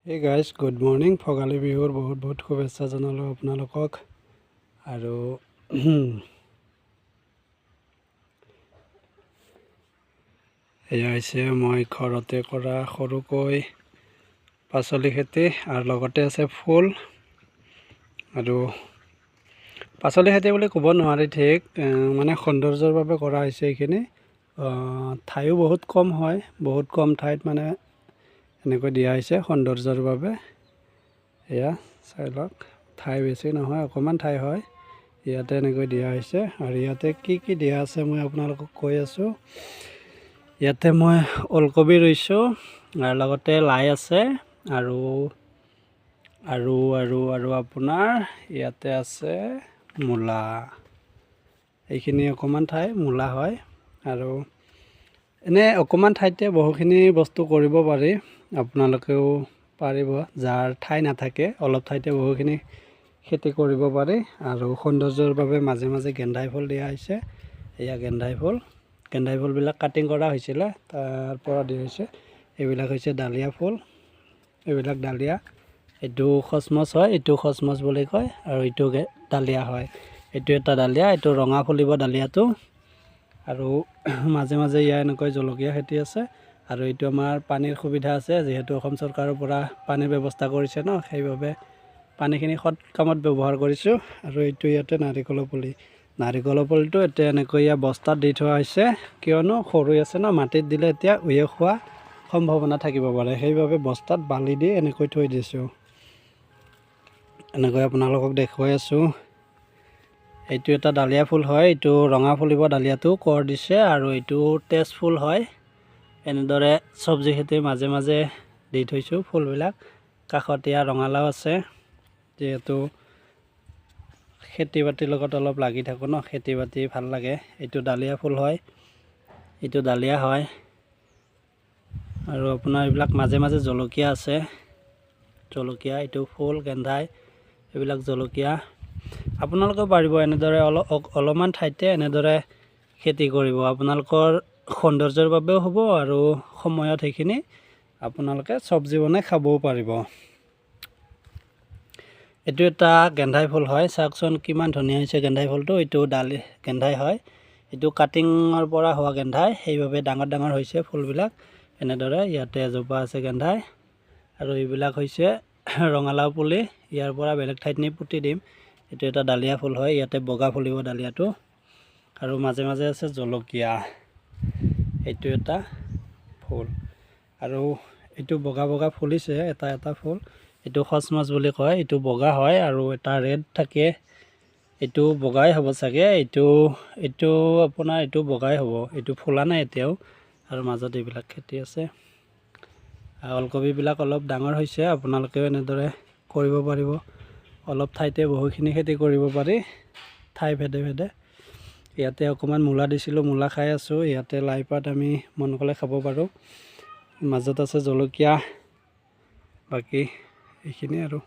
Hey guys, good morning. Fogali bihur বহুত বহুত শুভেচ্ছা জনালো আপোনালোকক আৰু এয়া হৈছে মই ঘৰতে কৰা সৰুকৈ পাচলি খেতি আৰু লগতে আছে ফুল আৰু পাচলি খেতি বুলি ক'ব নোৱাৰি ঠিক মানে সৌন্দৰ্যৰ বাবে কৰা হৈছে এইখিনি ঠাইও বহুত কম হয় বহুত কম ঠাইত মানে এনেকৈ দিয়া হৈছে সৌন্দৰ্যৰ বাবে এয়া চাই লওক ঠাই বেছি নহয় অকণমান ঠাই হয় ইয়াতে এনেকৈ দিয়া হৈছে আৰু ইয়াতে কি দিয়া আছে মই আপোনালোকক কৈ আছোঁ ইয়াতে মই ওলকবি ৰুইছোঁ আৰু লগতে লাই আছে আৰু আৰু আৰু আৰু আপোনাৰ ইয়াতে আছে মূলা এইখিনি অকণমান ঠাই মূলা হয় আৰু এনে অকণমান ঠাইতে বহুখিনি বস্তু কৰিব পাৰি আপোনালোকেও পাৰিব যাৰ ঠাই নাথাকে অলপ ঠাইতে বহুখিনি খেতি কৰিব পাৰি আৰু সৌন্দৰ্যৰ বাবে মাজে মাজে গেন্ধাই ফুল দিয়া হৈছে এয়া গেন্ধাই ফুলবিলাক কাটিং কৰা হৈছিলে তাৰ পৰা দিয়া হৈছে এইবিলাক হৈছে ডালিয়া ফুল এইবিলাক ডালিয়া এইটো খচমচ হয় এইটো খচমচ বুলি কয় আৰু এইটো ডালিয়া হয় এইটো এটা ডালিয়া এইটো ৰঙা ফুলিব ডালিয়াটো আৰু মাজে মাজে ইয়াৰ এনেকৈ জলকীয়া খেতি আছে আৰু এইটো আমাৰ পানীৰ সুবিধা আছে যেহেতু অসম চৰকাৰৰ পৰা পানীৰ ব্যৱস্থা কৰিছে ন সেইবাবে পানীখিনি সৎ কামত ব্যৱহাৰ কৰিছোঁ আৰু এইটো ইয়াতে নাৰিকলৰ পুলিটো এতিয়া এনেকৈ ইয়াৰ বস্তাত দি থোৱা হৈছে কিয়নো সৰু আছে ন মাটিত দিলে এতিয়া উয়ে খোৱা সম্ভাৱনা থাকিব পাৰে সেইবাবে বস্তাত বালি দি এনেকৈ থৈ দিছোঁ এনেকৈ আপোনালোকক দেখুৱাই আছোঁ এইটো এটা ডালিয়া ফুল হয় এইটো ৰঙা ফুলিব ডালিয়াটো কৰ দিছে আৰু এইটো তেজ ফুল হয় এনেদৰে চব্জি খেতিৰ মাজে মাজে দি থৈছোঁ ফুলবিলাক কাষত ইয়াৰ ৰঙালাও আছে যিহেতু খেতি বাতিৰ লগত অলপ লাগি থাকোঁ ন খেতি বাতি ভাল লাগে এইটো ডালিয়া ফুল হয় এইটো ডালিয়া হয় আৰু আপোনাৰ এইবিলাক মাজে মাজে জলকীয়া আছে জলকীয়া এইটো ফুল গেন্ধাই এইবিলাক জলকীয়া আপোনালোকেও পাৰিব এনেদৰে অলপমান ঠাইতে এনেদৰে খেতি কৰিব আপোনালোকৰ সৌন্দৰ্যৰ বাবেও হ'ব আৰু সময়ত সেইখিনি আপোনালোকে চব্জি বনাই খাবও পাৰিব এইটো এটা গেন্ধাই ফুল হয় চাওকচোন কিমান ধুনীয়া হৈছে গেন্ধাই ফুলটো এইটো গেন্ধাই হয় এইটো কাটিঙৰ পৰা হোৱা গেন্ধাই সেইবাবে ডাঙৰ ডাঙৰ হৈছে ফুলবিলাক এনেদৰে ইয়াতে এজোপা আছে গেন্ধাই আৰু এইবিলাক হৈছে ৰঙালাও পুলি ইয়াৰ পৰা বেলেগ ঠাইত নি পুতি দিম এইটো এটা ডালিয়া ফুল হয় ইয়াতে বগা ফুলিব ডালিয়াটো আৰু মাজে মাজে আছে জলকীয়া এইটো এটা ফুল আৰু এইটো বগা বগা ফুলিছে এটা ফুল এইটো খচমচ বুলি কয় এইটো বগা হয় আৰু এটা ৰেড থাকে এইটো বগাই হ'ব চাগে এইটো আপোনাৰ এইটো বগাই হ'ব এইটো ফুলা নাই এতিয়াও আৰু মাজত এইবিলাক খেতি আছে ওলকবিবিলাক অলপ ডাঙৰ হৈছে আপোনালোকেও এনেদৰে কৰিব পাৰিব অলপ ঠাইতে বহুখিনি খেতি কৰিব পাৰি ঠাই ভেদে ভেদে ইয়াতে অকণমান মূলা দিছিলোঁ মূলা খাই আছোঁ ইয়াতে লাই পাত আমি মন গ'লে খাব পাৰোঁ মাজত আছে জলকীয়া বাকী এইখিনি আৰু